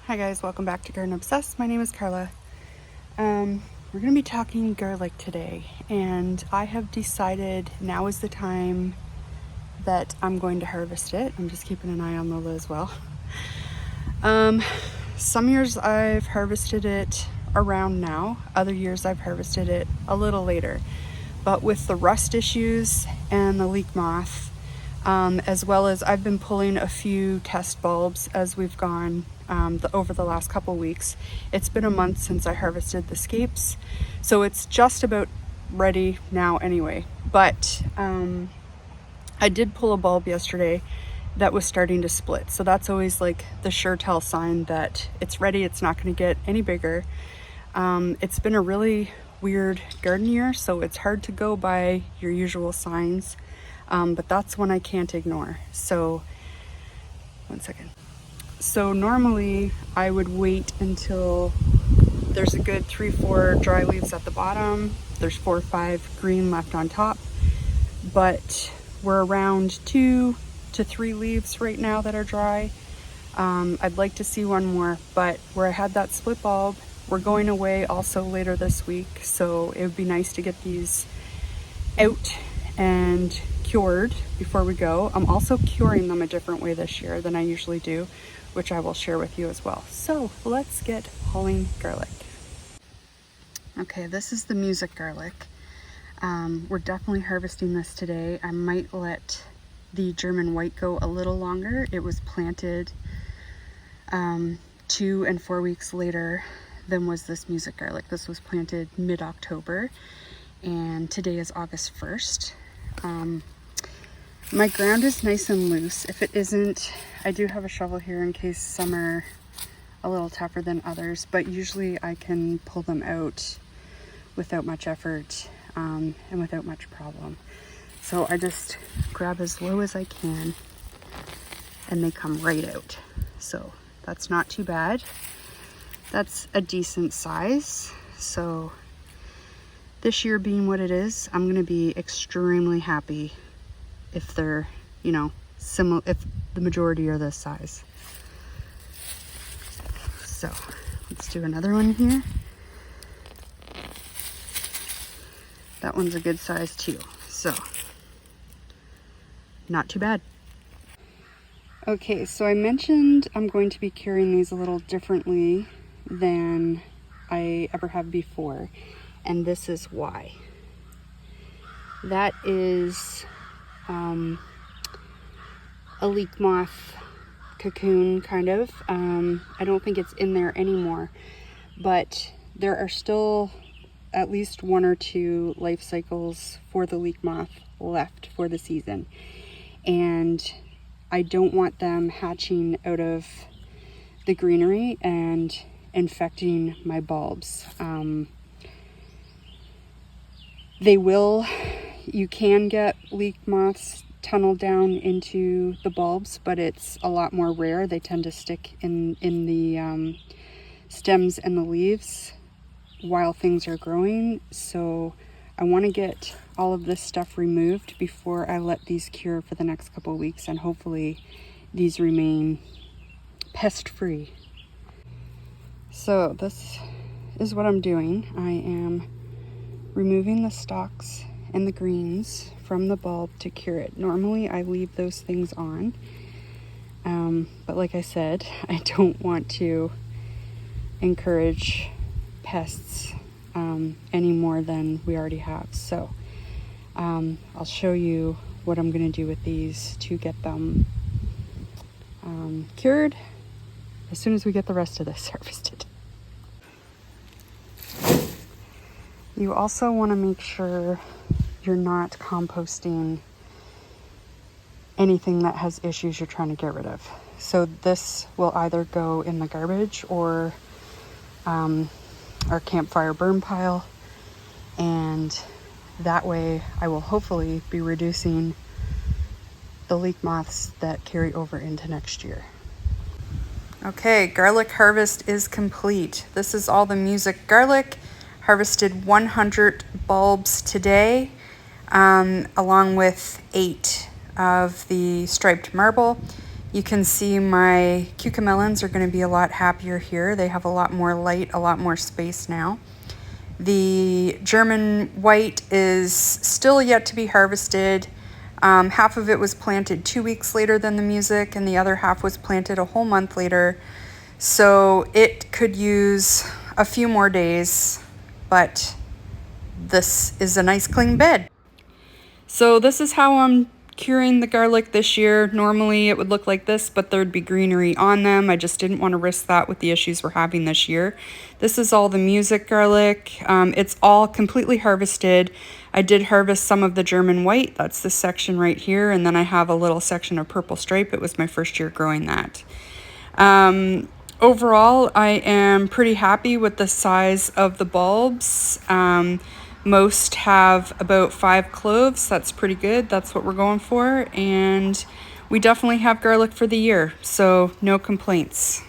Hi guys, welcome back to Garden Obsessed. My name is Carla. We're going to be talking garlic today, and I have decided now is the time that I'm going to harvest it. I'm just keeping an eye on Lola as well. Some years I've harvested it around now, other years I've harvested it a little later. But with the rust issues and the leek moth, as well as I've been pulling a few test bulbs as we've gone over the last couple weeks. It's been a month since I harvested the scapes, so it's just about ready now anyway. But I did pull a bulb yesterday that was starting to split, so that's always like the sure tell sign that it's ready. It's not going to get any bigger. It's been a really weird garden year, so it's hard to go by your usual signs, but that's one I can't ignore. So one second. So normally I would wait until there's a good 3-4 dry leaves at the bottom, there's 4 or 5 green left on top, but we're around 2 to 3 leaves right now that are dry. I'd like to see one more, but where I had that split bulb, we're going away also later this week, so it would be nice to get these out and cured before we go. I'm also curing them a different way this year than I usually do, which I will share with you as well. So let's get hauling garlic. Okay, this is the music garlic. We're definitely harvesting this today. I might let the German white go a little longer. It was planted 2 and 4 weeks later than was this music garlic. This was planted mid-October, and today is August 1st. My ground is nice and loose. If it isn't, I do have a shovel here in case some are a little tougher than others, but usually I can pull them out without much effort and without much problem. So I just grab as low as I can and they come right out. So that's not too bad. That's a decent size. So this year being what it is, I'm going to be extremely happy if they're, similar, if the majority are this size. So let's do another one here. That one's a good size too. So not too bad. Okay, so I mentioned I'm going to be curing these a little differently than I ever have before, and this is why. That is a leek moth cocoon, kind of. I don't think it's in there anymore, but there are still at least 1 or 2 life cycles for the leek moth left for the season, and I don't want them hatching out of the greenery and infecting my bulbs. You can get leek moths tunnel down into the bulbs, but it's a lot more rare. They tend to stick in the stems and the leaves while things are growing. So I want to get all of this stuff removed before I let these cure for the next couple of weeks, and hopefully these remain pest free. So this is what I'm doing. I am removing the stalks and the greens from the bulb to cure it. Normally I leave those things on, but like I said, I don't want to encourage pests any more than we already have. So I'll show you what I'm going to do with these to get them cured as soon as we get the rest of this harvested. You also want to make sure you're not composting anything that has issues you're trying to get rid of. So this will either go in the garbage or our campfire burn pile, and that way I will hopefully be reducing the leek moths that carry over into next year. Okay, garlic harvest is complete. This is all the music garlic. Harvested 100 bulbs today, along with 8 of the striped marble. You can see my cucamelons are going to be a lot happier here. They have a lot more light, a lot more space now. The German white is still yet to be harvested. Half of it was planted 2 weeks later than the music, and the other half was planted a whole month later. So it could use a few more days, but this is a nice clean bed. So this is how I'm curing the garlic this year. Normally it would look like this, but there'd be greenery on them. I just didn't want to risk that with the issues we're having this year. This is all the music garlic. It's all completely harvested. I did harvest some of the German white. That's this section right here. And then I have a little section of purple stripe. It was my first year growing that. Overall, I am pretty happy with the size of the bulbs. Most have about 5 cloves. That's pretty good. That's what we're going for. And we definitely have garlic for the year, so no complaints.